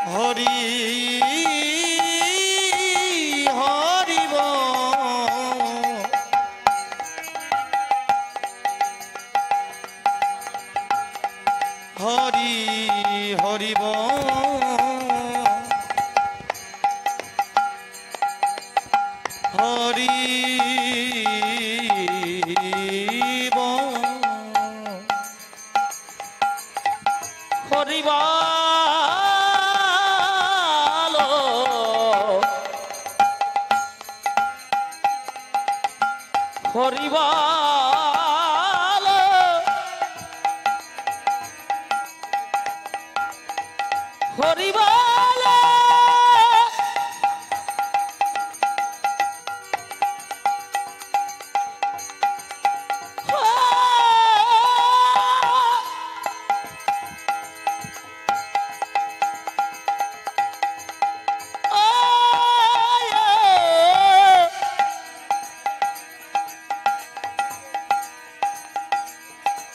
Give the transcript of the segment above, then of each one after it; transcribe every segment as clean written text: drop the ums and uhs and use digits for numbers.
হরি হরি হরি হরি হরি হরিবাল হরিবাল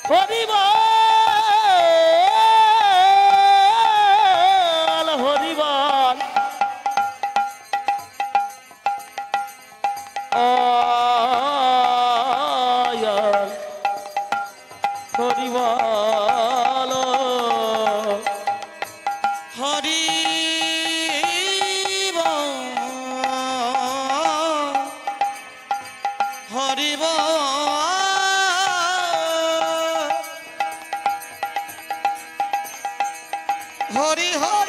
হরিবাল হরিবাল আয়াল হরিবাল হরি হরিবাল হরি হরি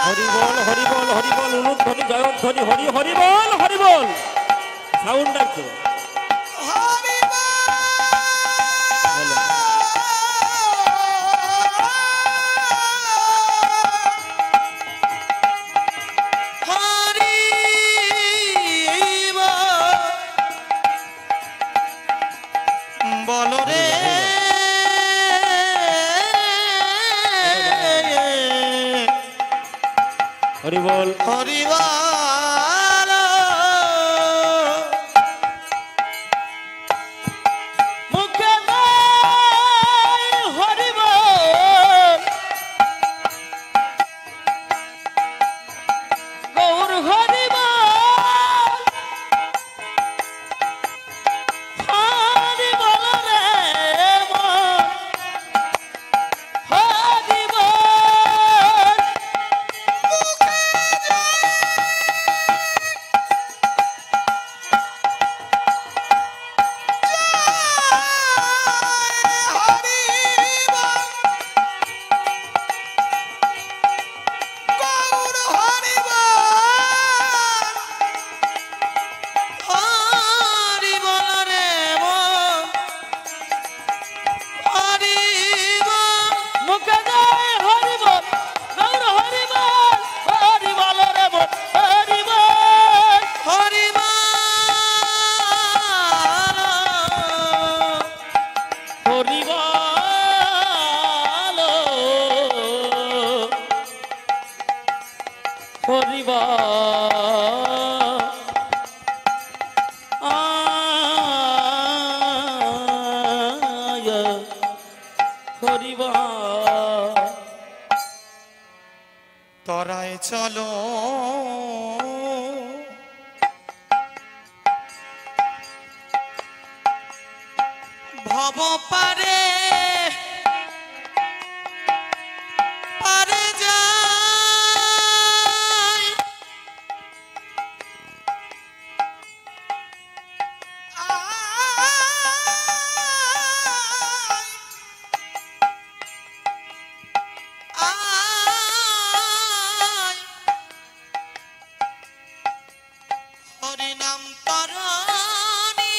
হরিবল হরিবল হরিবল অনুধ্বনি জয়ধ্বনি হরি হরিবল হরিবল সাউন্ড একটু বলো রে হরিবল হরিবাল মুখে নাই হরিবাল গৌর হরিবাল হরিবল রে মন হরিবল তরায় চলো ভব পারে পারে যায় হরি নাম তরণী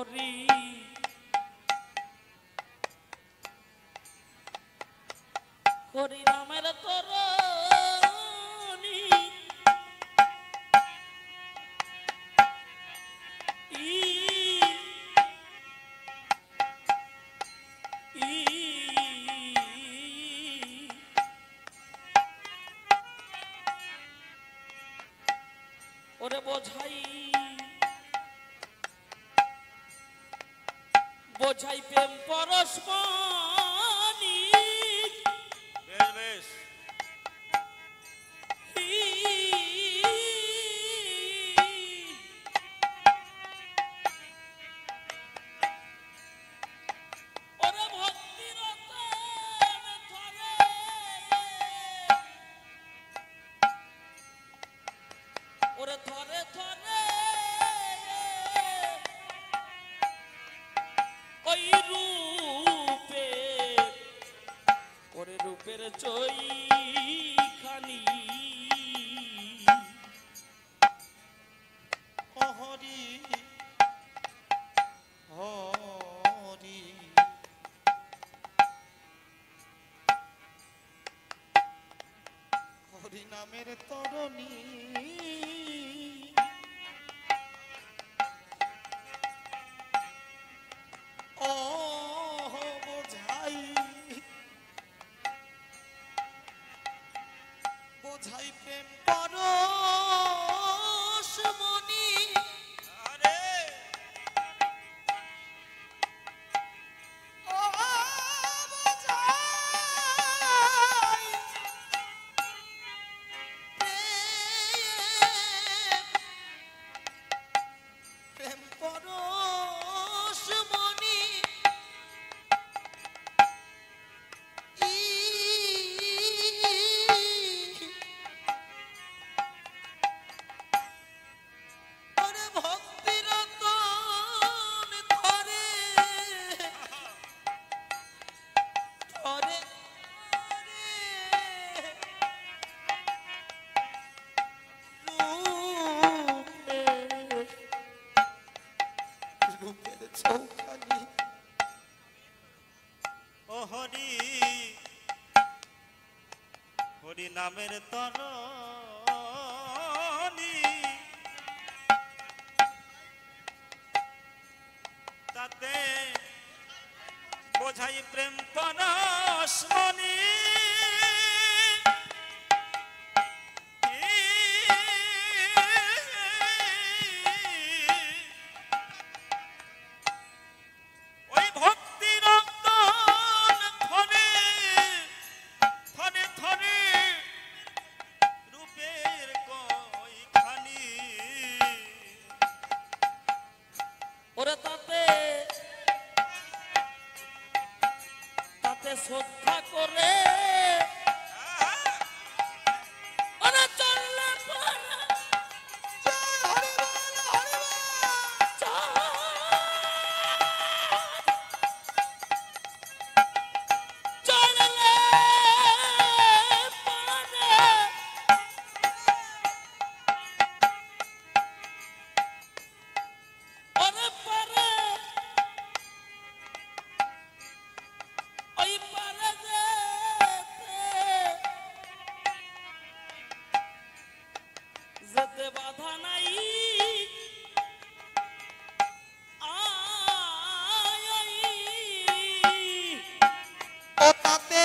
হরি হরি নামের তরণী ওরে বোঝাই বোঝাই প্রেম পরশমণি বেশ ওরে ভক্তির ওরে ধরে ধরে ওই রূপে ওরে রূপের জয়খানি হরি হরি হরি নামের তরণী ও বোঝাই বোঝাই প্রেম পরশমণি ও বোঝাই প্রেম পরশমণি ওরে ভক্তির রতন ধরে ধরে রূপের চৌখানি ও হরি হরি নামের তরণী তাতে বোঝাই প্রেম পরশমণি ওই ভক্তি রতন ধরে ধরে ধরে রূপের কয়খানি ওরে তাতে তাতে শ্রদ্ধা করে ওরে চললে পরে চললে পরে ওরে পরে ওই পারে যেতে বাধা নাই ও তাতে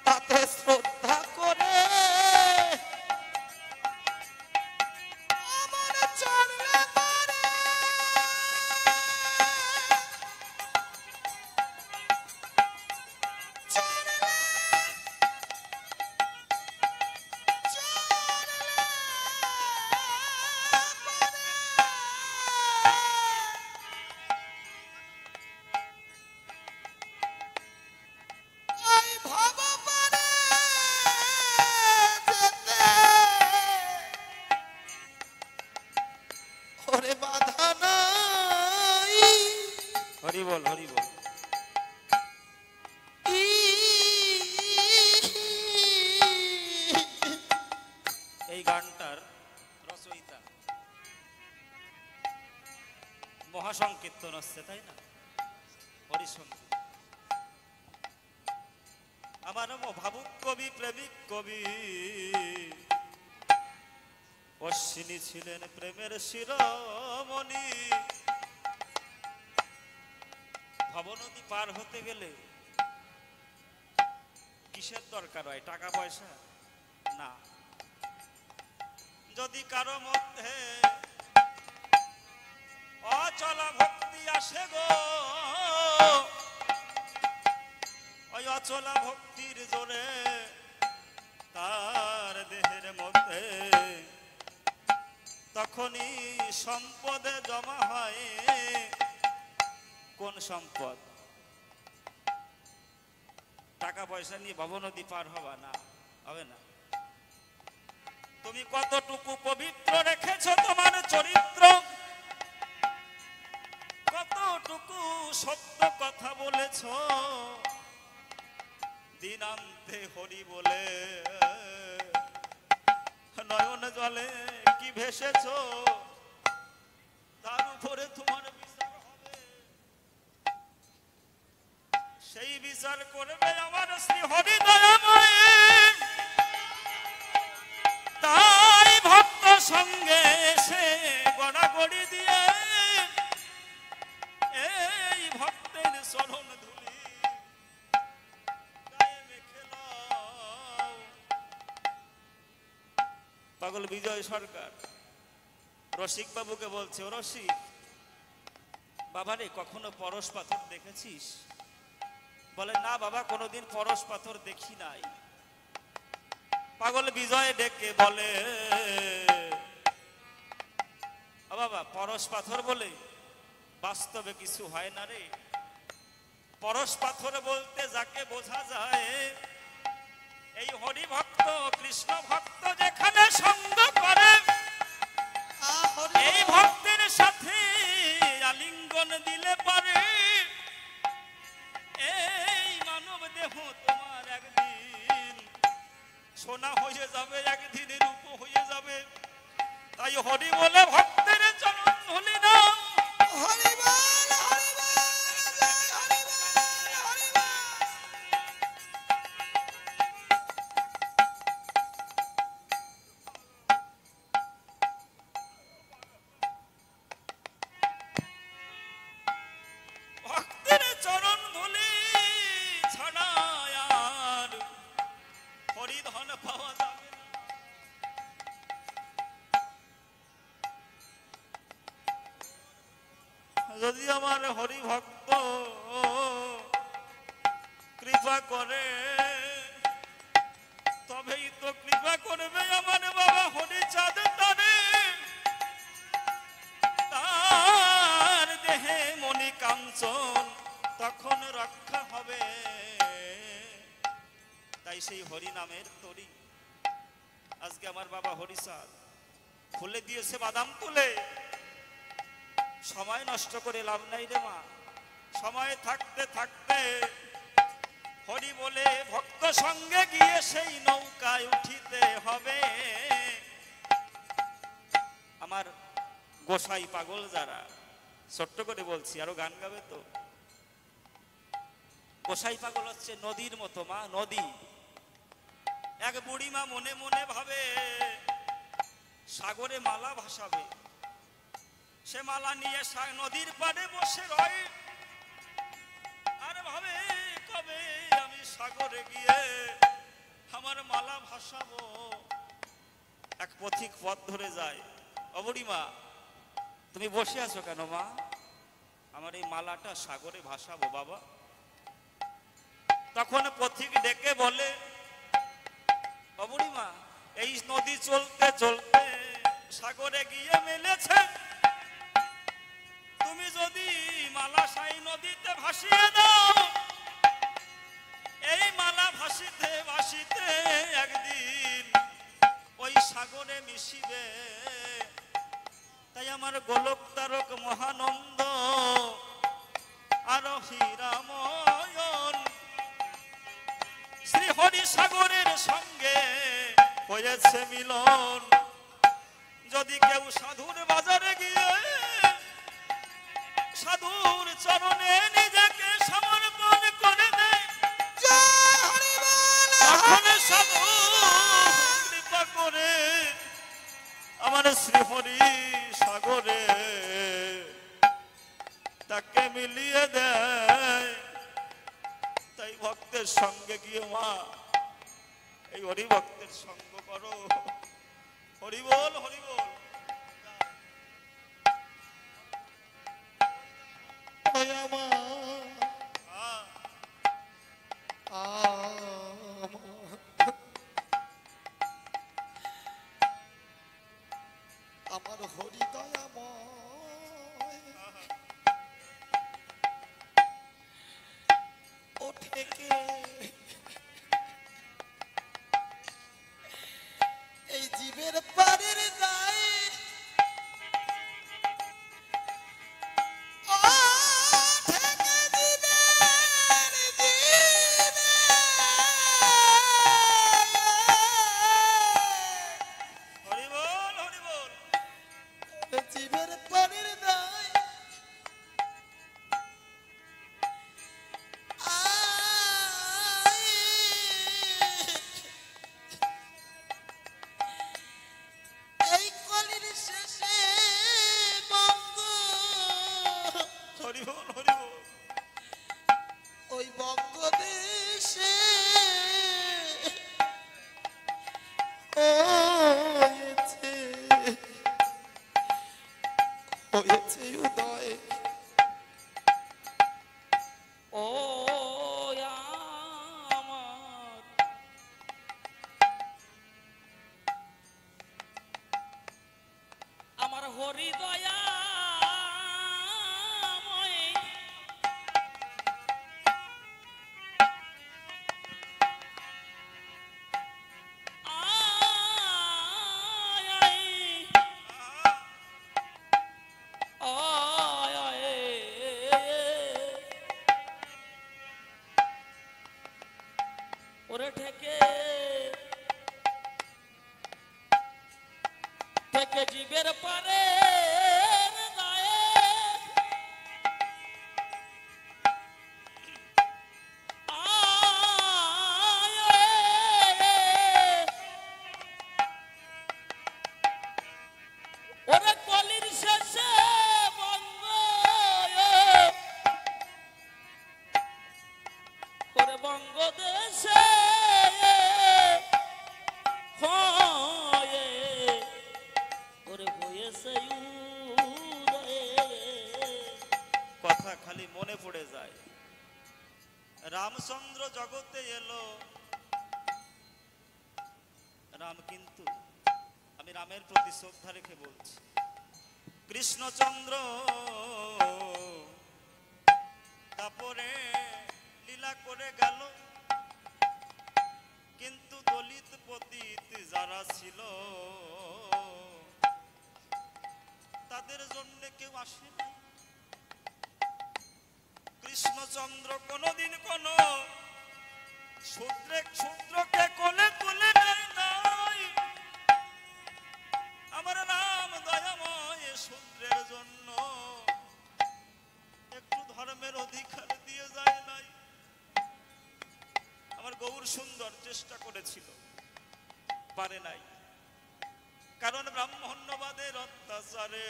তাতে শ্রদ্ধা করে আমার চললে পারে চললে ওই ভব পারে যেতে ওরে বাধা নাই হরি বল হরি বল এই গানটার রচয়িতা মহাসংকীর্তন হচ্ছে, তাই না? হরিসংকীর্তন। আমার ভাবুক কবি, প্রেমিক কবি অশ্বিনী ছিলেন প্রেমের শিরোমণি। ভবনদী পার হতে গেলে কিসের দরকার হয়? টাকা পয়সা না। যদি কারো মধ্যে অচলা ভক্তি আসে গো, ওই অচলা ভক্তির জোরে তার দেহের মধ্যে তখনই সম্পদে জমা হয়। কোন সম্পদ? টাকা পয়সা নিয়ে ভবনদী পার হবা না, হবে না। তুমি কতটুকু পবিত্র রেখেছো তোমার চরিত্র, কতটুকু সত্য কথা বলেছো, দিনান্তে হরি বলে নয়ন জলে কি ভেসেছো, তার উপরে তোমার বিচার হবে। সেই বিচার করবে আমার শ্রী হরি দয়াময়। তাই ভক্ত সঙ্গে এসে গড়াগড়ি দিয়ে এই ভক্তের চরণ ধুলি গায়ে মেখে নাও। পাগল বিজয় সরকার রসিক বাবুকে বলছে, ও রসিক বাবারে কখনো পরশ পাথর দেখেছিস? বলে, না বাবা, কোনোদিন পরশ পাথর দেখি নাই। পাগল বিজয় ডেকে বলে, বাবা পরশ পাথর বলে বাস্তবে কিছু হয় না রে। পরশ পাথর বলতে যাকে বোঝা যায় এই হরি ভক্ত, কৃষ্ণ ভক্ত যেখানে সঙ্গ করে এই ভক্তের সাথে আলিঙ্গন দিলে পারে এই মানব দেহ তোমার একদিন সোনা হয়ে যাবে, একদিন রূপ হয়ে যাবে। তাই হরি বলে ভক্তের চরণ ধুলি নাও। হরি বল, হরি বল, জয় হরি বল, হরি বল। ভক্তের চরণ ধুলি ছাড়া আর হরিধন পাওয়া যাবে না। যদি আমার হরি ভক্ত কৃপা করে তবেই তো কৃপা করবে আমার বাবা হরিচাঁদ তারে। তার দেহে মণি কাঞ্চন তখন রক্ষা হবে। তাই সেই হরি নামের তরি আজকে আমার বাবা হরিচাঁদ ফুলে দিয়েছে বাদাম তুলে। সময় নষ্ট করে লাভ নাই রে মা, সময় থাকতে থাকতে হরি বলে ভক্ত সঙ্গে গিয়ে সেই নৌকায় উঠিতে হবে। আমার গোসাই পাগল যারা, ছোট্ট করে বলছি, আরো গান গাবে তো। গোসাই পাগল হচ্ছে নদীর মতো মা, নদী। এক বুড়ি মা মনে মনে ভাবে সাগরে মালা ভাসাবে। সে মালা নিয়ে নদীর পাড়ে বসে রয় আর ভাবে কবে আমি সাগরে গিয়ে আমার মালা ভাসাবো। এক পথিক পথ ধরে যায়, অবুড়ি মা তুমি বসে আছো কেন মা? আমার এই মালাটা সাগরে ভাসাবো বাবা। তখন পথিক ডেকে বলে, অবুড়ি মা এই নদী চলতে চলতে সাগরে গিয়ে মেলেছে। তুমি যদি মালা সাই নদীতে ভাসিয়ে দাও এই মালা ভাসিতে ভাসিতে একদিন ওই সাগরে মিশিবে। তাই আমার গোলক তারক মহানন্দ আর হীরাময়ন শ্রী হরি সাগরের সঙ্গে হয়েছে মিলন। যদি কেউ সাধুর বাজারে গিয়ে সাধুর চরণে নিজেকে সমর্পণ করে দেয়। জয় হরি বল তখন সাধু কৃপা করে আমার শ্রীহরি সাগরে তাকে মিলিয়ে দেয়। তাই ভক্তের সঙ্গে গিয়ে মা এই হরি ভক্তের সঙ্গ করো। হরি বল হরি বল। হ্যাঁ, আমার হৃদয়াময় ও থেকে এই জীবের পারের গায়ে ও থেকে জীবের হরি বল হরি বল। জীবের পারের গায়ে এই কলির শেষে বঙ্গ হরি বল হরি বল। ওই বঙ্গদেশে হয়েছে হয়েছে উদয় ও আমার আমার হরিদয়াময় ওরে ঠেকে থেকে জীবের পারে ওরে কলির শেষে বঙ্গ ওরে বঙ্গদেশে হয়ে ওরে হয়েছে উদয়ে। কথা খালি মনে পড়ে যায়। রামচন্দ্র জগতে এলো। রাম কিন্তু আমি রামের প্রতি শ্রদ্ধা রেখে বলছি, কৃষ্ণচন্দ্র তারপরে লীলা করে গেল, কিন্তু দলিত পতিত যারা ছিল তাদের জন্য কেউ আসে নাই। কৃষ্ণচন্দ্র কোনদিন কোন শূদ্রকে কোলে তুলে নেয় নাই। আমার রাম দয়াময় শূদ্রের জন্য একটু ধর্মের অধিকার দিয়ে যায় নাই। আমার গৌর সুন্দর চেষ্টা করেছিল, পারে নাই, কারণ ব্রাহ্মণ্যবাদের অত্যাচারে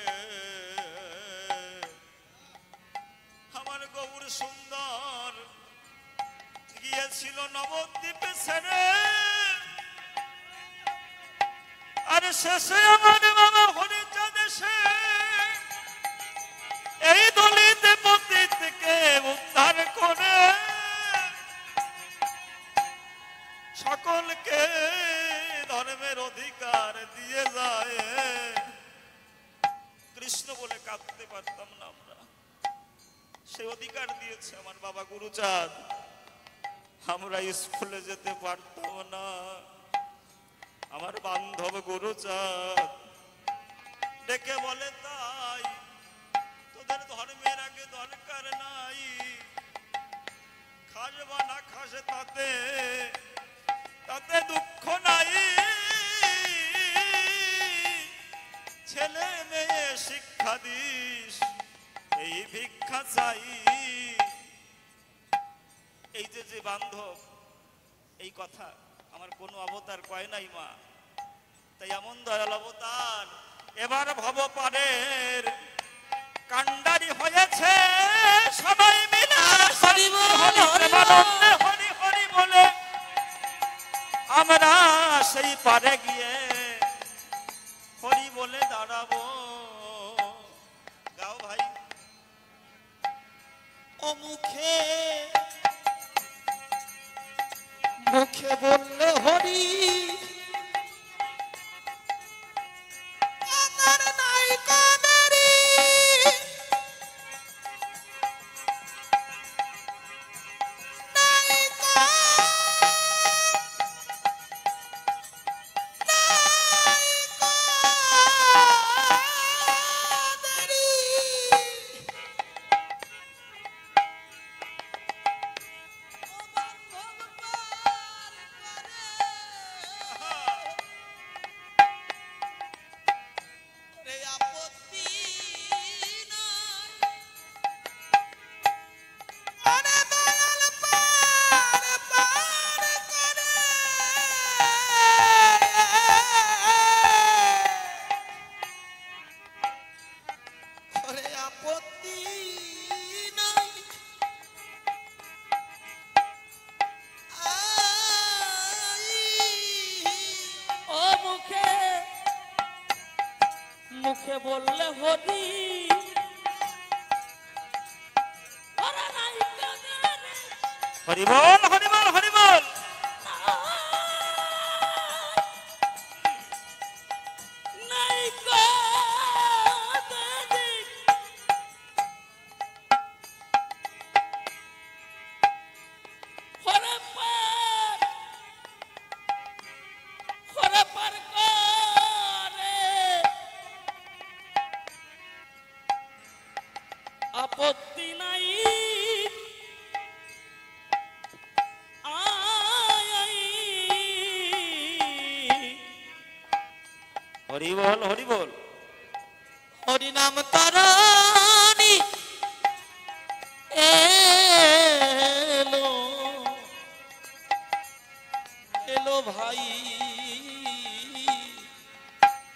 আমার গৌর সুন্দর গিয়েছিল নবদ্বীপে ছেড়ে। আর শেষে আমার বাবা হরিচাঁদ এসে এই দলিত পতিতকে উদ্ধার করে সকলকে ধর্মের অধিকার দিয়ে যায়। কৃষ্ণ বলে কাঁদতে পারতাম না আমরা, সেই অধিকার দিয়েছে আমার বাবা গুরুচাঁদ। আমরা স্কুলে যেতে পারতাম না, আমার বান্ধব গুরুচাঁদ ডেকে বলে তাই তোদের ধর্মের আগে দরকার নাই, খাস বা না খাসে তাতে তাতে দুঃখ নাই, ছেলে মেয়ে শিক্ষা দিস এই ভিক্ষা চাই। এই যে যে বান্ধব এই কথা আমার কোনো অবতার কয় নাই মা, তাই এমন দয়াল অবতার এবার ভবপারের কান্ডারি হয়েছে সবাই মিলে হরি হরি হরি বলে আমরা সেই পারে গিয়ে হরি বলে দাঁড়াবো। গাও ভাই। ও মুখে মুখে বললে হরি, আমার নাই কানারি, নাই কানারি। ও মুখে মুখে বললে হরি, ওরা নাই কাঁদে, হরি বল হরি বল হরি বল। নাই কাঁদে, হরে পার করে আপত্তি নাই, হরি বল হরি বল। হরি নাম তারানি এলো এলো ভাই,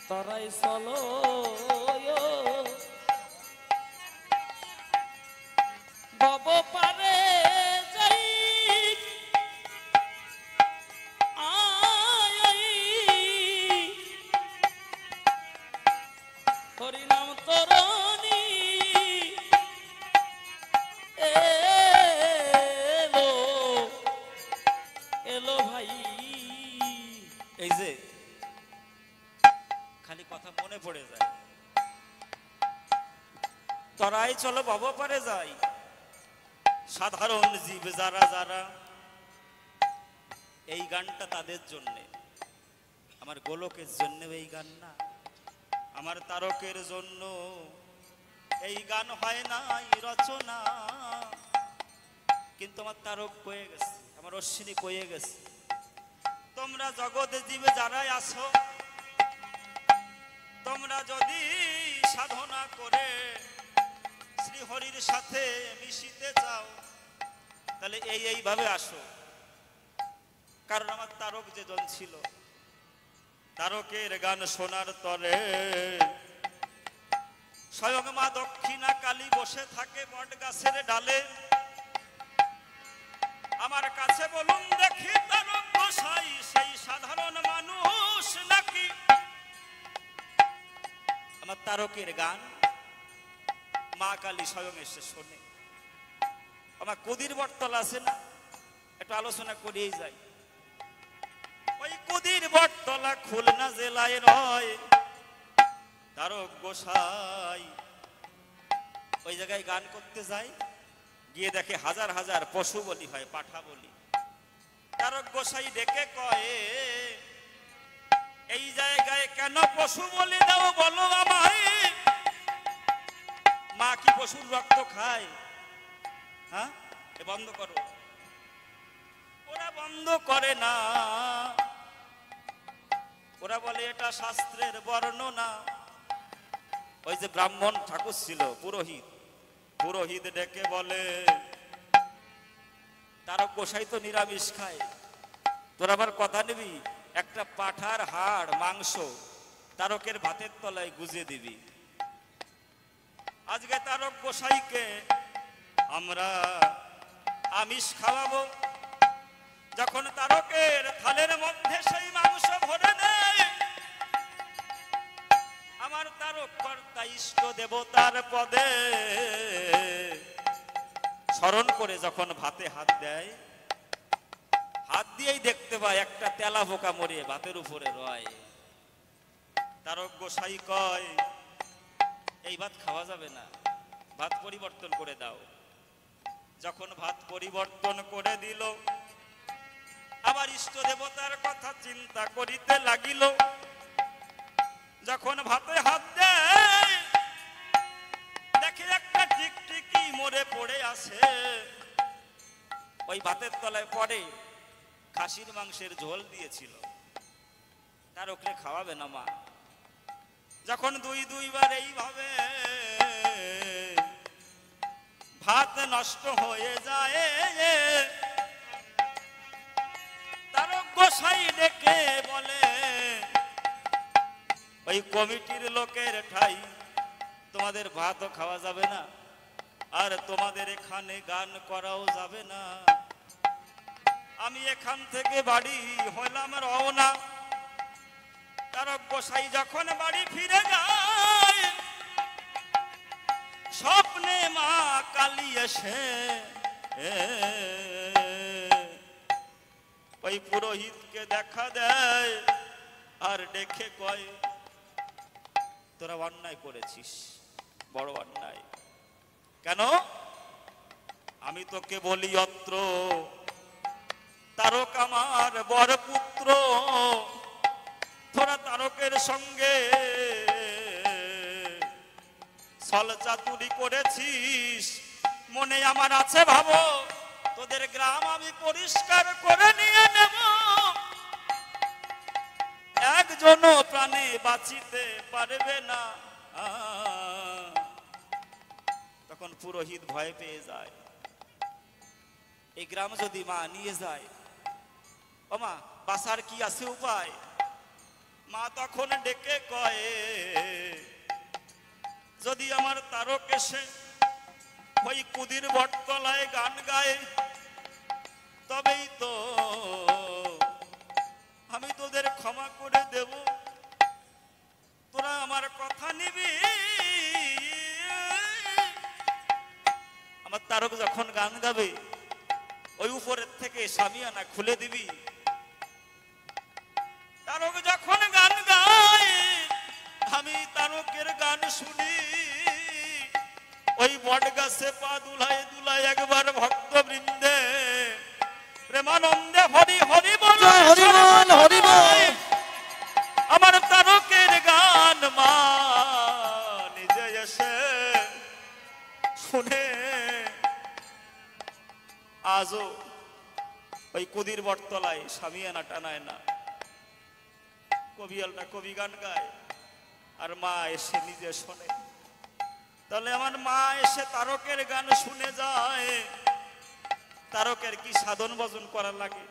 তারাই চলো বাব পারে যাই, হরি নাম তরণী এলো এলো ভাই। এই যে খালি কথা মনে পড়ে যায়, তরাই চলো বাবা পারে যাই। সাধারণ জীব যারা যারা, এই গানটা তাদের জন্যে, আমার গোলকের জন্য এই গান না, আমার তারকের জন্য এই গান হয় না এই রচনা। কিন্তু আমার তারক কয়ে গেছে, আমার অশ্বিনী কয়ে গেছে, তোমরা জগতে জীবে যারাই আছো, তোমরা যদি সাধনা করে শ্রী হরির সাথে মিশিতে চাও তাহলে এইভাবে আসো। কারণ আমার তারক যেজন ছিল, তারকের গান শোনার তরে স্বয়ং মা দক্ষিণা কালী বসে থাকে বট গাছের ডালে। আমার কাছে বলুন দেখি তারক গোসাই সেই সাধারণ মানুষ নাকি? আমার তারকের গান মা কালী স্বয়ং এসে শোনে। আমার কুদির বটতলা আছে না, একটু আলোচনা করেই যাই। ওই কুদির বটতলা খুলনা জেলায় রয় তারক গোসাই। ওই জায়গায় গান করতে যায়, গিয়ে দেখে হাজার হাজার পশু বলি হয়, পাঠা বলি। তারক গোসাই ডেকে কয়ে, এই জায়গায় কেন পশু বলি দাও বলো আমায়? মা কি পশুর রক্ত খায়? হ্যাঁ, এ বন্ধ করো। ওরা বন্ধ করে না, ওরা বলে এটা শাস্ত্রের বর্ণনা। ওই যে ব্রাহ্মণ ঠাকুর ছিল, পুরোহিত, পুরোহিত ডেকে বলে, তারক গোসাই তো নিরামিষ খায়, তোর আবার কথা নিবি? একটা পাঠার হাড় মাংস তারকের ভাতের তলায় গুজে দিবি। আজকে তারক গোসাইকে আমরা আমিষ খাওয়াবো। যখন তারকের থালের মধ্যে সেই মাংস ভরে নেয়, আমার তারক কর্তা ইষ্ট দেবতার পদে স্মরণ করে যখন ভাতে হাত দেয়, হাত দিয়েই দেখতে পায় একটা তেলা পোকা মরে ভাতের উপরে রয়। তারক গোসাই কয়, এই ভাত খাওয়া যাবে না, ভাত পরিবর্তন করে দাও। যখন ভাত পরিবর্তন করে দিল, আবার ইষ্ট দেবতার কথা চিন্তা করিতে লাগিল। যখন ভাতে হাত দেয়, দেখে একটা টিকটিকি মরে পড়ে আছে। ওই ভাতের তলায় পড়ে খাসির মাংসের ঝোল দিয়েছিল। তারকরে খাওয়াবে না মা। যখন দুইবার এইভাবে ভাত নষ্ট হয়ে যায়, তারক গোসাই ডেকে বলে, ওই কমিটির লোকের ঠাই তোমাদের ভাতও খাওয়া যাবে না, আর তোমাদের এখানে গান করাও যাবে না। আমি এখান থেকে বাড়ি হলাম রওনা। তারক গোসাই যখন বাড়ি ফিরে যায়, স্বপ্নে মা কালী এসে ওই পুরোহিতকে দেখা দেয় আর ডেকে কয়, তোরা অন্যায় করেছিস, বড় অন্যায়। কেন? আমি তোকে বলি, অত্র তারক আমার বর পুত্র, তোরা তারকের সঙ্গে ছল চাতুরি করেছিস। মনে আমার আছে ভাবো, তোদের গ্রাম আমি পরিষ্কার করে নিয়ে নেব, একজনও প্রাণে বাঁচিতে পারবে না। তখন পুরোহিত ভয় পেয়ে যায়, এই গ্রাম যদি মা নিয়ে যায়, ও মা বাঁচার কি আছে উপায়? মা তখন ডেকে কয়, যদি আমার তারক এসে ওই কুদির বটতলায় গান গায়, তবেই তো আমি তোদের ক্ষমা করে দেব। তোরা আমার কথা নিবি। আমার তারক যখন গান গাবে, ওই উপরের থেকে সামিয়ানা খুলে দিবি। তারক যখন গান গায়, আমি তারকের গান শুনি। ওই বট গাছে পা দুলায় দুলায় একবার ভক্ত বৃন্দে প্রেমানন্দে হরি হরি বল, হরি বল, হরি বল। আমার তারকের গান মা নিজে এসে শুনে। আজও ওই কুদির বটতলায় সামিয়ানা টানায় না, কবিয়ালটা কবি গান গায়, আর মা এসে নিজে শোনে। তাহলে আমার মা এসে তারকের গান শুনে যায়, তারকের কি সাধন ভজন করা লাগে?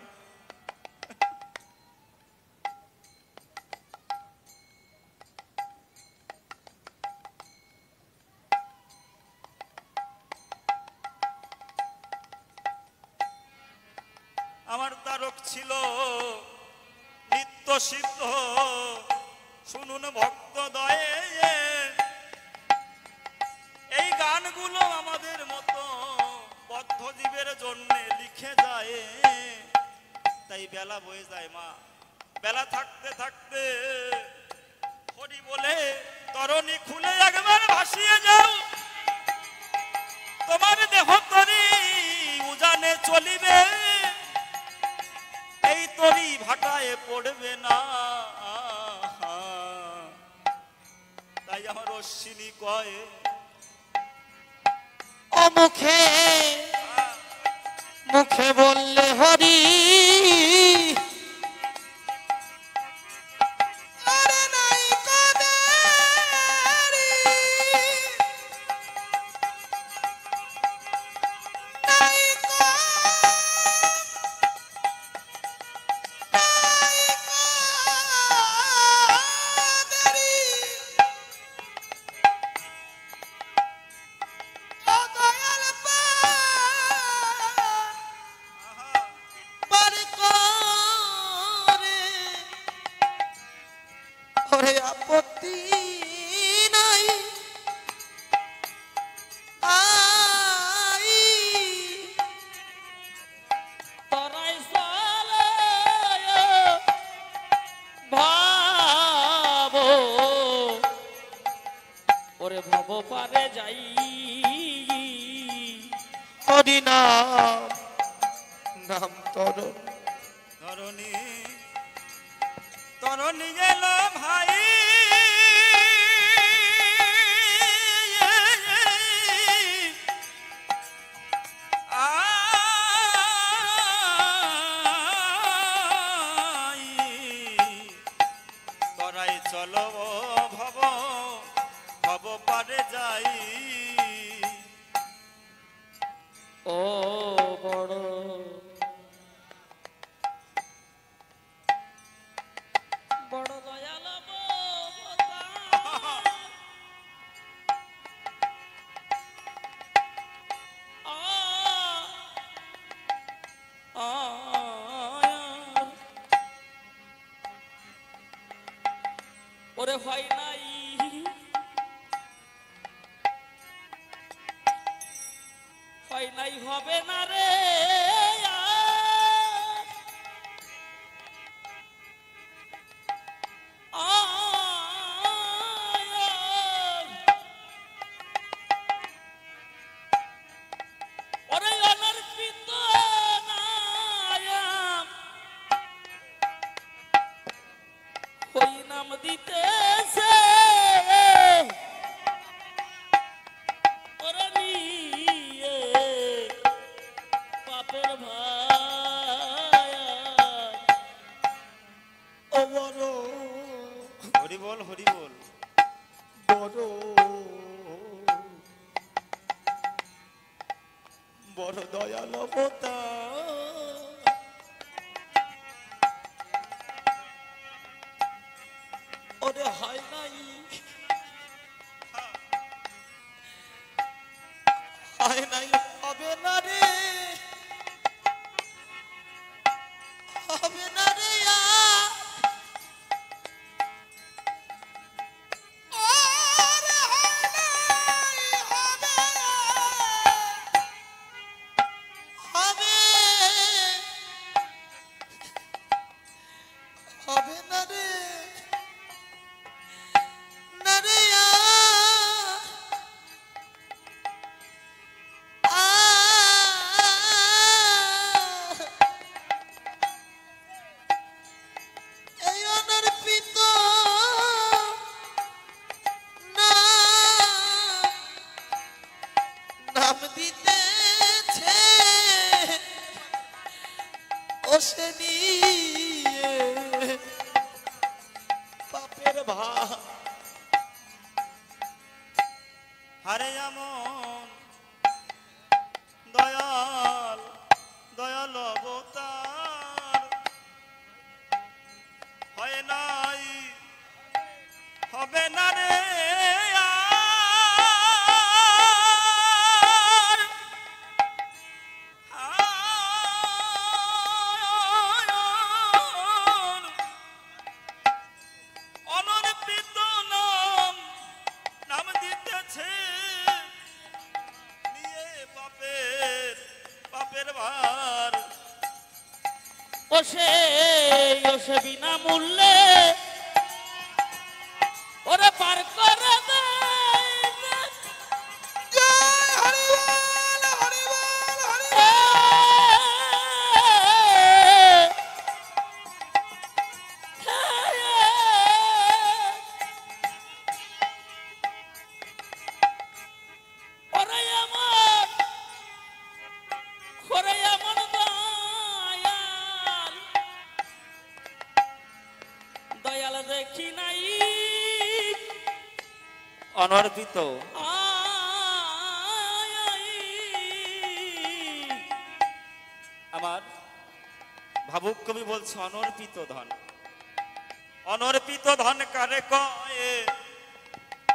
আমার তারক ছিল নিত্য সিদ্ধ, শুনুন ভক্ত দয়ে। এই গানগুলো আমাদের মতো বদ্ধ জীবের জন্য লিখে যায়। তাই বেলা বয়ে যায় মা, বেলা থাকতে থাকতে হরি বলে তরণী খুলে একবার ভাসিয়ে যাও। তোমার দেহ তরি উজানে চলিবে, এই তরি ভাটায় পড়বে না। তাই আমার অশ্বিনী কয়, মুখে মুখে বললে হরি, আরে নাই কদেরি। ওরে ভব পারে যাই হরি নাম নাম তরণ তরণী তরণী এলো ভাই তরাই চলো ভব ভব পারে যাই ও বড় বড় দয়াল ওরে হয় নাই হয় নাই হবে না রে ওরে অনর্পিত নায়াম ওই নাম দিতেছে ওরে নিয়ে পাপের ভাই ও বড় হরি বল হরি বল বড় বড় দয়াল অবতার ওরে হয় নাই হয় নাই হবে না রে হবে না রে ওরে হয় নাই হবে হবে হবে না রে না রে এই অনর্পিত নাম দিতেছে ও সে নিয়ে পাপের ভার হারে এমন দয়াল দয়াল অবতার হয় নাই হবে না রে অনর্পিত নাম নাম দিতেছে নিয়ে পাপের পাপের ভার ও সে বিনামূল্যে ওরে পার করে দেয় জয় হরি বল হরি বল হরি ওরে এমন দয়াল দয়াল দেখি নাই অনর্পিত আমার ভাবুক কবি বলছে অনর্পিত ধন অনর্পিত ধন কারে কয়ে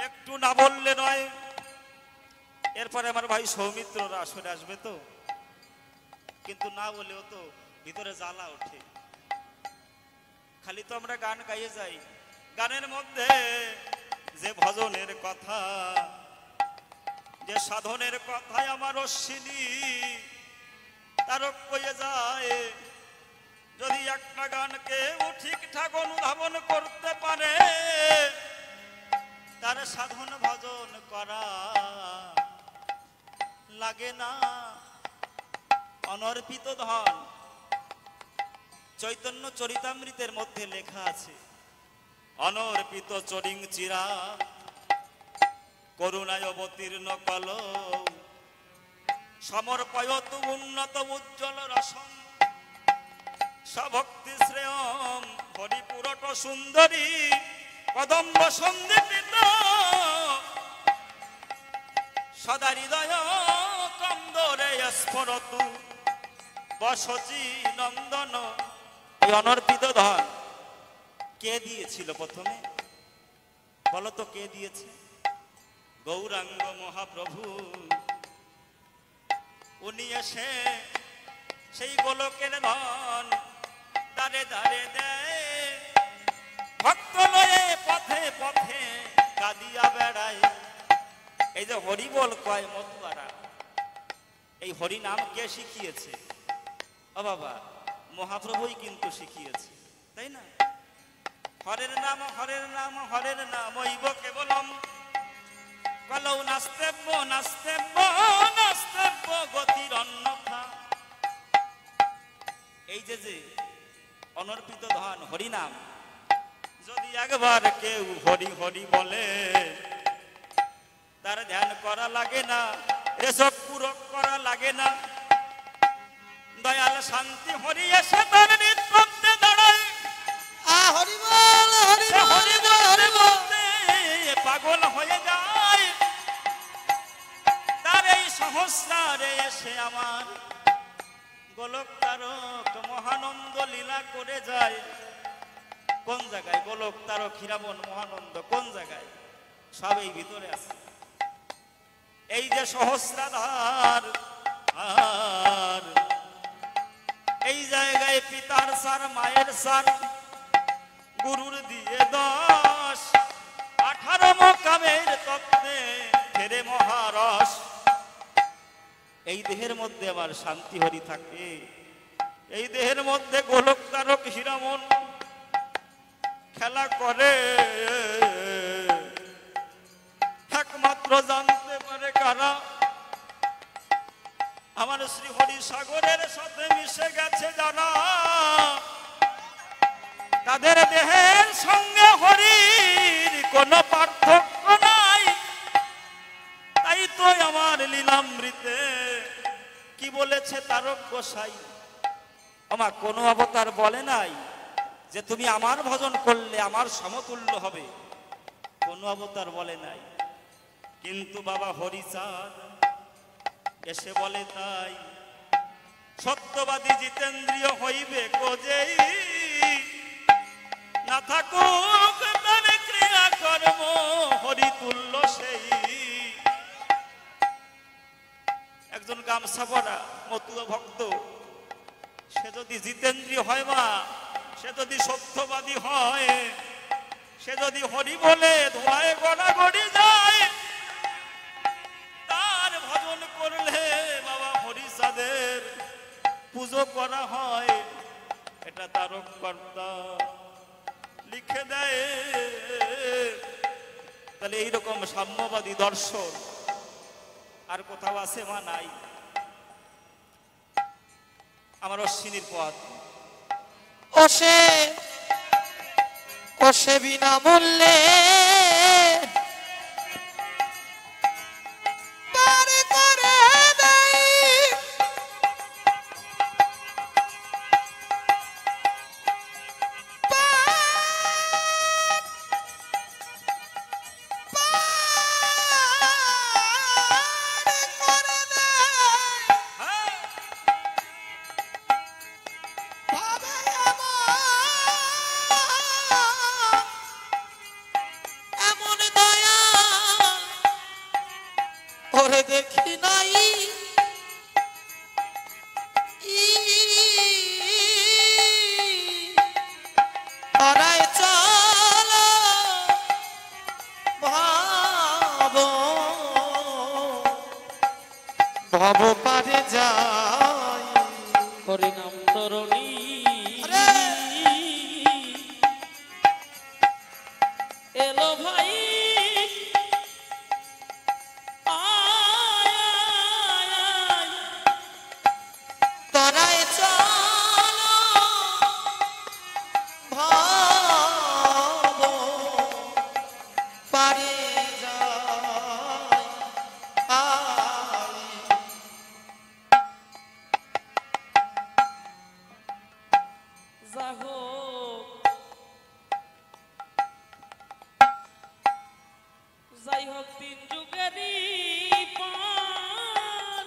একটু না বললে নয় এরপরে আমার ভাই সৌমিত্ররা আসরে আসবে তো কিন্তু না বলেও তো ভিতরে জ্বালা ওঠে খালি তো আমরা গান গাইয়ে যাই গানের মধ্যে যে ভজনের কথা যে সাধনের কথাই আমার অশ্বিনী তারক কয়ে যায় যদি একটা গানকে ও ঠিকঠাক অনুধাবন করতে পারে তার সাধন ভজন করা লাগে না। অনর্পিত ধন চৈতন্য চরিতামৃতের মধ্যে লেখা আছে, অনর্পিত চরিং চিরা করুণায় অবতীর্ণ কল সমর্পয়তু উন্নত উজ্জ্বল রসম সভক্তি শ্রেয়ম হরিপুরট সুন্দরী কদম্ব সন্দীপিত সদা হৃদয় কন্দরে স্ফরতু বসচি নন্দন। এই অনর্পিত ধন কে দিয়েছিল প্রথমে বলো তো, কে দিয়েছে? গৌরাঙ্গ মহাপ্রভু। উনি এসে সেই গোলকের ধন দারে দারে দেয়, ভক্ত লয়ে পথে পথে কাঁদিয়া বেড়ায়। এই যে হরি বল কয় মতুয়ারা, এই হরি নাম কে শিখিয়েছে? ও বাবা, মহাপ্রভুই কিন্তু শিখিয়েছে, তাই না? হরের নাম হরের নাম হরের নাম ওইব কেবলম কলৌ নাস্তেব্য নাস্তেব্য নাস্তেব্য গতির অন্যথা। এই যে যে অনর্পিত ধন হরিনাম, যদি একবার কেউ হরি হরি বলে তার ধ্যান করা লাগে না, এসব পূরক করা লাগে না। দয়াল শান্তি হরি এসে তার নিত্যে দাঁড়ায়, হরি বল হরি সে বল হরি বলতে বলতে পাগল হয়ে যায়। তার এই সহস্রারে এসে আমার গোলক তারক মহানন্দ লীলা করে যায়। কোন জায়গায় গোলক তারক হীরামন মহানন্দ কোন জায়গায়? সব এই ভিতরে আছে। এই যে সহস্রাধার, আর এই জায়গায় পিতার সার মায়ের সার গুরুর দিয়ে 10 18 মকামের তত্ত্বে ফেরে মহারস। এই দেহের মধ্যে আমার শান্তি হরি থাকে, এই দেহের মধ্যে গোলক তারক হীরামন খেলা করে। একমাত্র জানতে পারে কারা? আমার শ্রী হরি সাগরের সাথে মিশে গেছে যারা, তাদের দেহের সঙ্গে হরির কোনো পার্থক্য নাই। তাই তো আমার লীলামৃতে কি বলেছে তারক গোসাই? আমার কোনো অবতার বলে নাই যে তুমি আমার ভজন করলে আমার সমতুল্য হবে, কোনো অবতার বলে নাই। কিন্তু বাবা হরিচাঁদ এসে বলে তাই, সত্যবাদী জিতেন্দ্রিয় হইবে কোজেই, না থাকুক তার ক্রিয়া কর্ম হরিতুল্য সেই। একজন গামছা পরা মতুয়া ভক্ত, সে যদি জিতেন্দ্রীয় হয় মা, সে যদি সত্যবাদী হয়, সে যদি হরি বলে ধোঁয়ায় গড়াগড়ি যায়, তার ভজন করলে বাবা হরিচাঁদের পুজো করা হয়। এটা তারক কর্তা লিখে দেয়। তাহলে এইরকম সাম্যবাদী দর্শন আর কোথাও আছে মা? নাই। আমার অশ্বিনীর পথ ওসে ওসে বিনামূল্যে পার করে দেয়। দেখি নাই তারাই চল ভাব ভাব পারে যাই হরিনাম তরণী এলো ভাই হোক তিন যুগেরই পার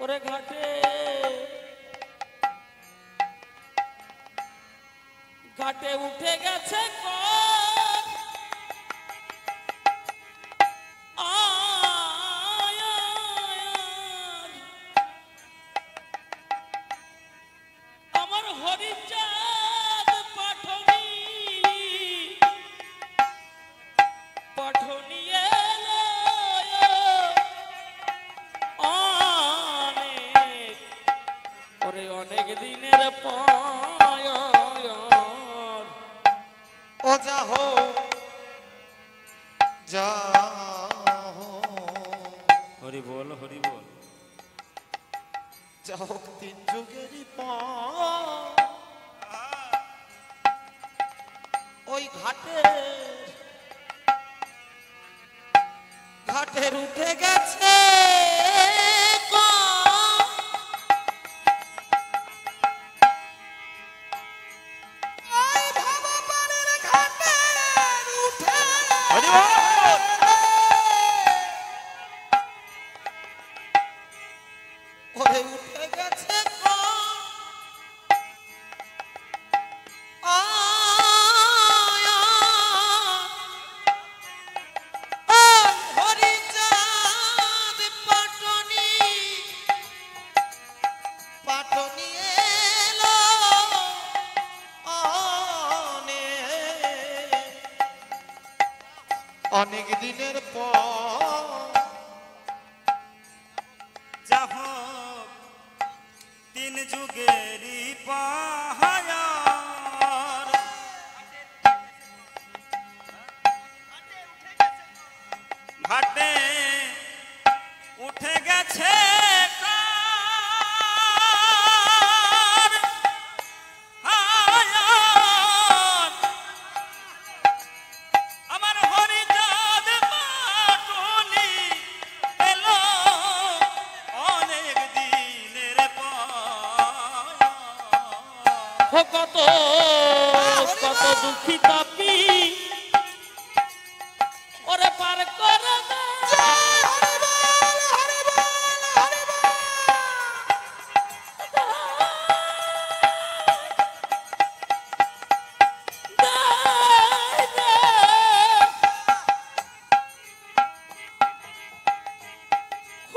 ওরে ঘাটে ঘাটে উঠে গেছে আমার হরিচাঁদ পাঠনি পাঠনি এলো অনেক ওরে অনেক দিনের পর ও যা হো যা হো হরি বল হরি বল যা হোক তিন যুগেরই পর ওই ঘাটের উঠে গেছে হরি বল ওরে উঠে গেছে হরিচাঁদ পাটনি পাটনি এলো অনেক দিনের পর যা হোক তিন যুগেরই পাহাড় ঘাটে উঠে গেছে কার হায়ার। আমার হরিচাঁদ পাটনি এলো অনেক দিনের পর কত কত দুঃখী তাপি ওরে পার করে দে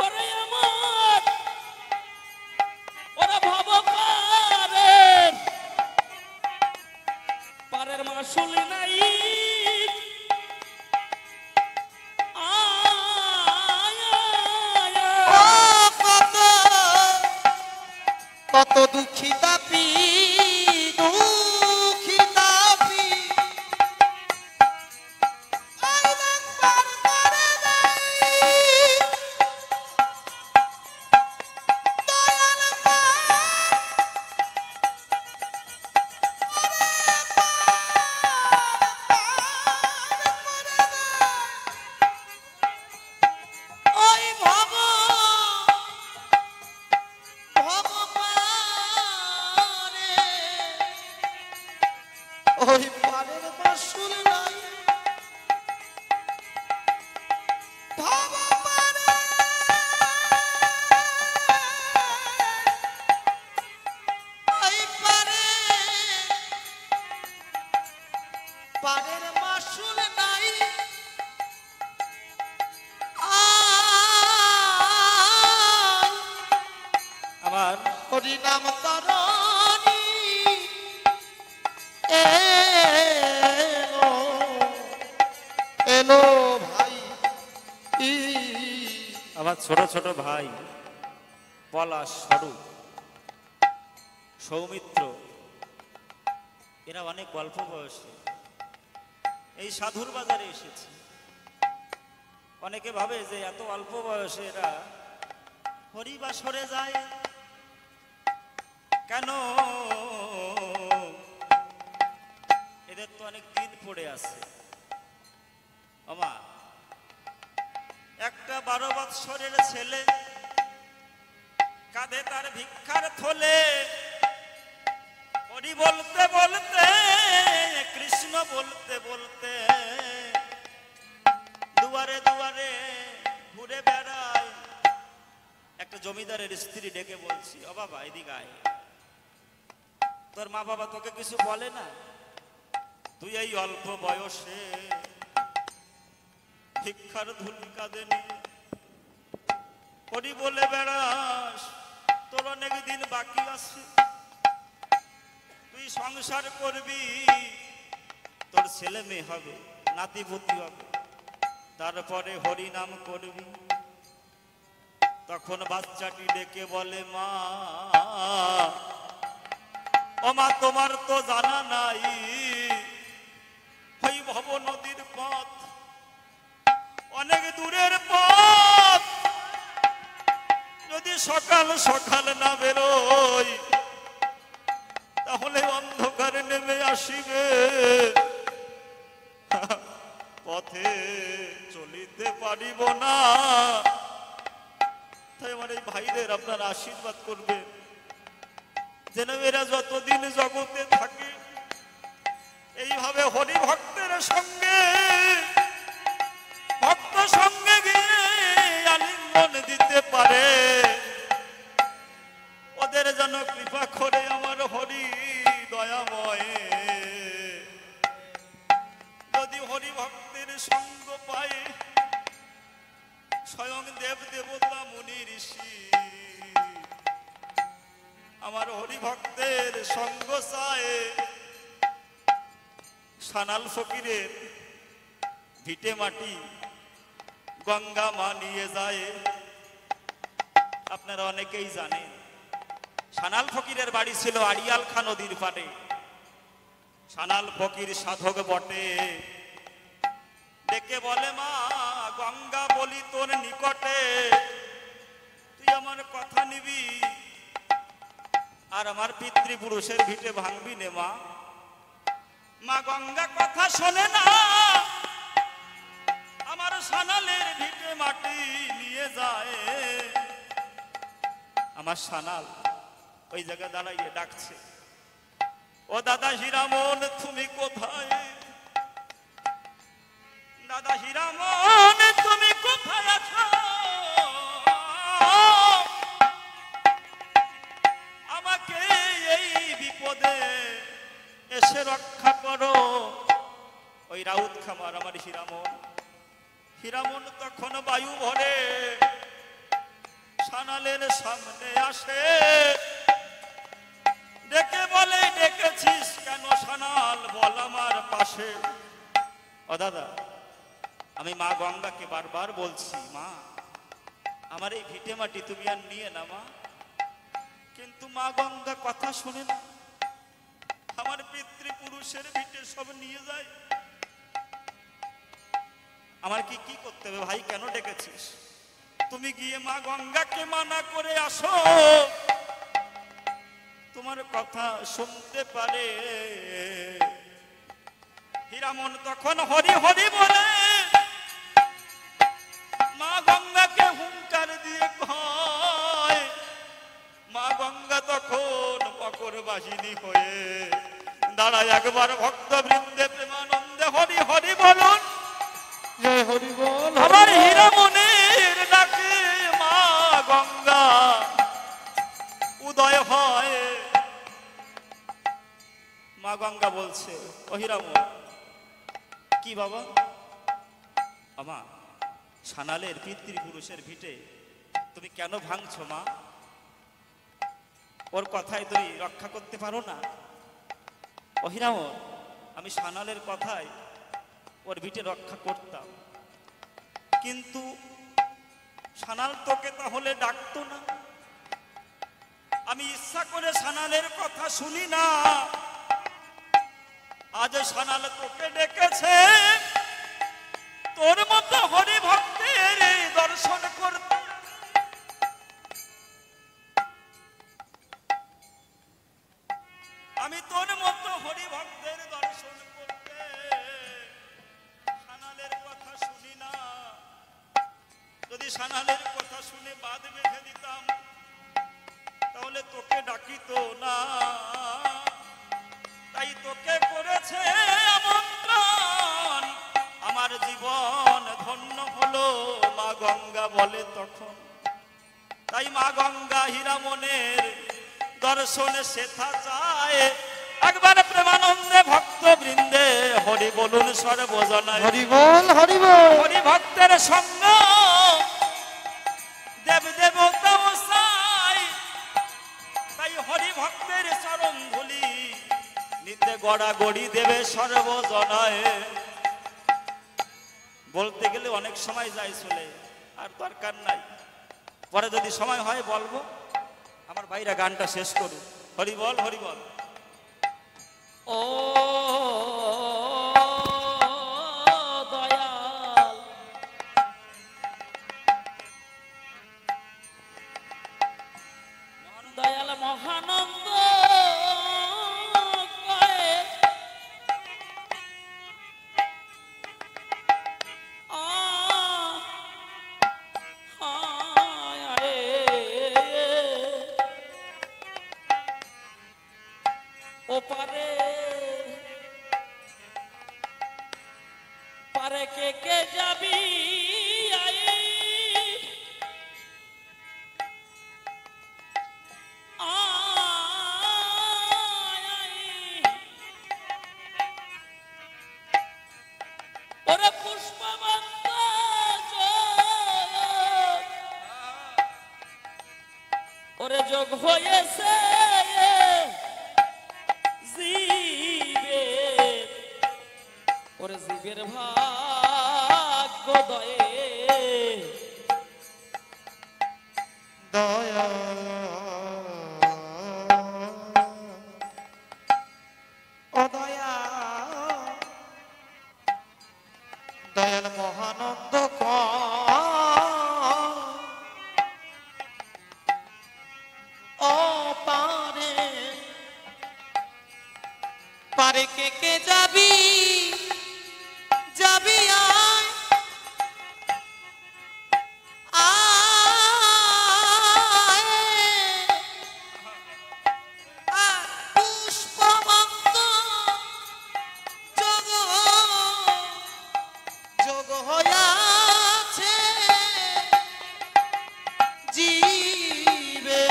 ওরে আমার ওরে ভাব পারের মাসুল নাই কত দুঃখী তাপি দুঃখী তাপি ওই ভব ভগবানে ওই পারের মাসুল নাই ভগবানে ওই পারের মাসুল নাই আমার হরি নাম তরণী এলো এলো ভাই আমার ছোট ছোট ভাই পলাশ স্বরূপ সৌমিত্র এরা অনেক অল্প বয়সে এই সাধুর বাজারে এসেছে। অনেকে ভাবে যে এত অল্প বয়সে এরা হরিবাসরে যায় কেন? এদের তো অনেক দিন পড়ে আছে। আমা একটা 12 বৎসরের ছেলে, কাঁধে তার ভিক্ষার থলে, হরি বলতে বলতে কৃষ্ণ বলতে বলতে দুয়ারে দুয়ারে ঘুরে বেড়ায়। একটা জমিদারের স্ত্রী ডেকে বলছি, ও বাবা এদিকে আয়, তোর মা বাবা তোকে কিছু বলে না? তুই এই অল্প বয়সে ভিক্ষার ধুলি কাঁধে নিয়ে হরি বলে বেড়াস, তোর অনেক দিন বাকি আছে, তুই সংসার করবি, তোর ছেলে মেয়ে হবে, নাতিপুতি হবে, তারপরে হরি নাম করবি। তখন বাচ্চাটি ডেকে বলে, মা ও মা, তোমার তো জানা নাই ওই ভব নদীর পথ অনেক দূরের পথ, যদি সকাল সকাল না বেরোই তাহলে অন্ধকার নেমে আসিবে, পথে চলিতে পারিব না। তাই আমার এই ভাইদের আপনারা আশীর্বাদ করবেন, যেন এরা যতদিন জগতে থাকে এইভাবে হরি ভক্তের সঙ্গে, ভক্ত সঙ্গে গিয়ে আলিঙ্গন দিতে পারে। ওদের যেন কৃপা করে আমার হরি দয়াময়, যদি হরি ভক্তের সঙ্গ পায় স্বয়ং দেব দেবতা মুনি ঋষি আমার হরি ভক্তের সঙ্গ চায়। সানাল ফকিরের ভিটে মাটি গঙ্গা মা নিয়ে যায়। আপনারা অনেকেই জানেন সানাল ফকিরের বাড়ি ছিল আড়িয়াল খা নদীর পাড়ে। সানাল ফকির সাধক বটে, ডেকে বলে, মা গঙ্গা বলি তোর নিকটে, তুই আমার কথা নিবি আর আমার পিতৃপুরুষের ভিটে ভাঙবি নে মা। মা গঙ্গা কথা শোনে না, আমার সানালের ভিটে মাটি নিয়ে যায়। আমার সানাল ওই জায়গায় দাঁড়াইয়ে ডাকছে, ও দাদা হীরামন তুমি কোথায়? দাদা হীরামন তুমি কোথায় আছো? আমাকে এই বিপদে এসে রক্ষা করো। ওই রাউত খামার আমার হীরামন। হীরামন তখন বায়ু ভরে সানালের সামনে আসে, ডেকে বলে, ডেকেছিস কেন সানাল, বল আমার পাশে। ও দাদা, আমি মা গঙ্গাকে বারবার বলছি, মা আমার এই ভিটে মাটি তুমি আর নিয়ে না মা, কিন্তু মা গঙ্গা কথা শুনে না, আমার পিতৃপুরুষের ভিটে সব নিয়ে যায়। আমার কি কি করতে হবে ভাই, কেন ডেকেছিস? তুমি গিয়ে মা গঙ্গাকে মানা করে আসো, তোমার কথা শুনতে পারে। হীরামন তখন হরি হরি বলে মা গঙ্গাকে হুঙ্কার দিয়ে কয়। মা গঙ্গা তখন মকর বাহিনী হয়ে দাঁড়ায়, একবার ভক্ত বৃন্দে প্রেমানন্দে হরি হরি বলুন, জয় হরি বল। আমার হীরামনের ডাকে মা গঙ্গা উদয় হয়। মা গঙ্গা বলছে, ও হীরামন, কি বাবা? আমা সানালের পিতৃপুরুষের ভিটে তুমি কেন ভাঙছো মা? ওর কথায় তুমি রক্ষা করতে পারো না? ও হীরামন, আমি সানালের কথায় ওর ভিটে রক্ষা করতাম, কিন্তু সানাল তোকে তাহলে ডাকতো না। আমি ইচ্ছা করে সানালের কথা শুনি না, আজ সানাল তোকে ডেকেছে তোর মতো হরি ভক্তের দর্শন করতে। আমি তোর মতো হরি ভক্তের দর্শন করতে সানালের কথা শুনি না। সানালের কথা শুনে বাদ বেঁধে দিতাম তাহলে তোকে ডাকিত না, তাই তোকে করেছে আমন্ত্রণ। আমার জীবন ধন্য হলো মা গঙ্গা বলে তখন। তাই মা গঙ্গা হীরামনের দর্শনে সেথা চায়। একবার প্রেমানন্দে ভক্ত বৃন্দে হরি বলুন সর্বজনায়। হরি বল হরি বল। হরি ভক্তের সঙ্গ দেব দেবতা সাই, তাই হরি ভক্তের চরণ ধুলি নিতে গড়া গড়ি দেবে সর্বজনায়। বলতে গেলে অনেক সময় যায় চলে, আর দরকার নাই, পরে যদি সময় হয় বলবো। আমার ভাইরা গানটা শেষ করুন। হরি বল হরি বল। ও দয়াল দয়াল মহানন্দ কয়ে ও পারে পারে কে কে যাবি আই ওরে পুষ্পবন্ত ওরে যোগ হয়েছে ওরে জীবের ভাগ্য দয়ে দয়া ও দয়া দয়াল মহানন্দ ও পারে পারে কে কে যাবি যাবি আয় পুষ্পবন্ত যোগ যোগ হইয়াছে জীবে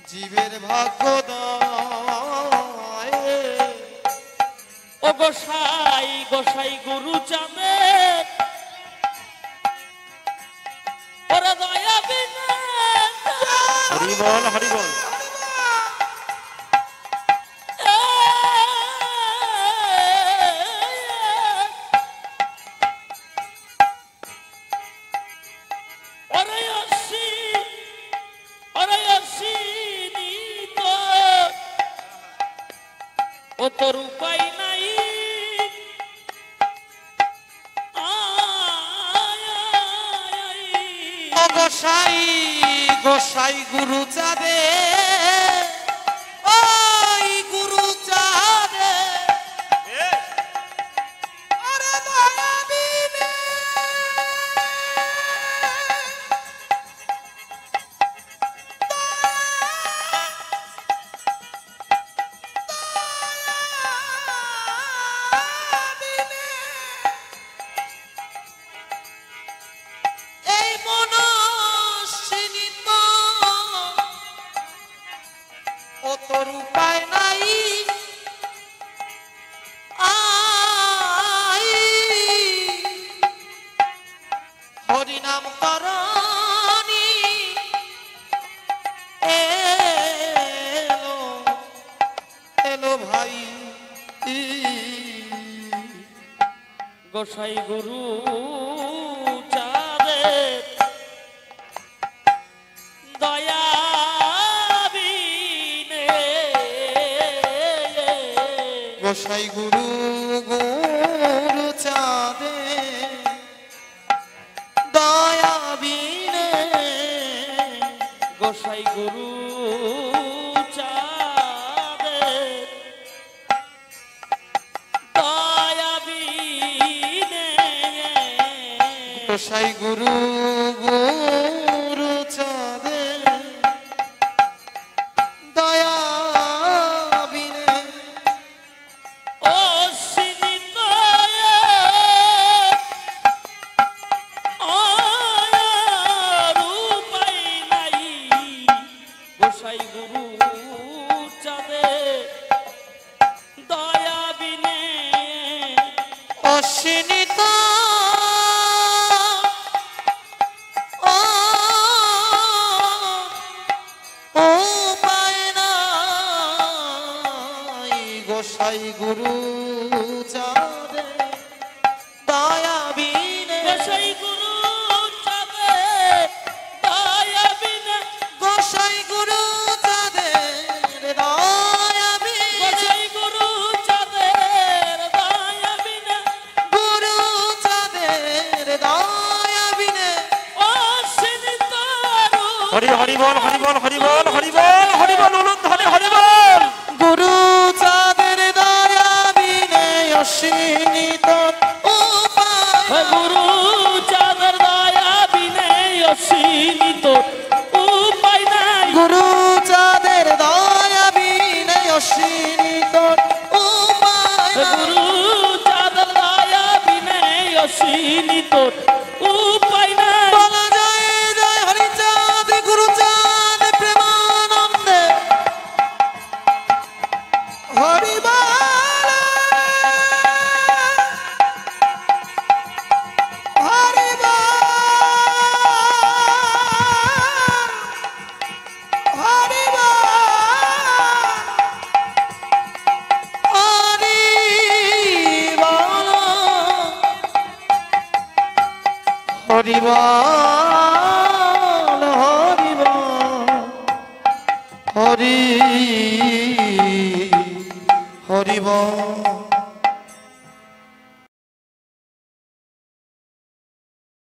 জীবের ভাগ্য ও গোসাই গোসাই গুরু চাঁদে ওরে দয়া বিনা হরি বল হরি বল। ও তোর উপায় নাই গোসাই গোসাই গুরু চাঁদে ওই গুরু চাঁদে আরে দয়া বিনে এই মনস্বিনীত ও তোর উপায় নাই আই হরিনাম করণি এলো এলো ভাই গোসাই গুরু চাঁদের দয়া বিনে গোসাই গুরু গুরু চাঁদে দয়া বিনে গোসাই গুরু চাঁদের দয়া বিনে গোসাই গুরু গুরু চাঁদে দয়া বিনে অসীমিত রূপাই নাই গোসাই গুরু চাঁদে দয়া বিনে অসীমিত গোসাই গুরু চাঁদে দয়া বিনে গোসাই গুরু চাঁদে দয়া বিনে গোসাই গুরু চাঁদের দয়া বিনে গোসাই গুরু চাঁদের দয়া বিনে গুরু চাঁদের দয়া বিনে অসীমিত হরি হরি বল হরি বল হরি বল হরি বল হরি বল উলুধ্বনি হরি বল গুরু চাঁদের দয়া বিনে অসীমিত উপায় গুরু চাঁদের দয়া বিনে অসীমিত উপায় নাই গুরু চাঁদের দয়া বিনে অসীমিত উপায় গুরু চাঁদের দয়া বিনে অসীমিত উপায় নাই বলা যায় জয় হরি চাঁদ গুরু চাঁদ প্রেমানন্দে হরি বল হরি বল হরি বল হরি বল হরি বল হরি হরি বল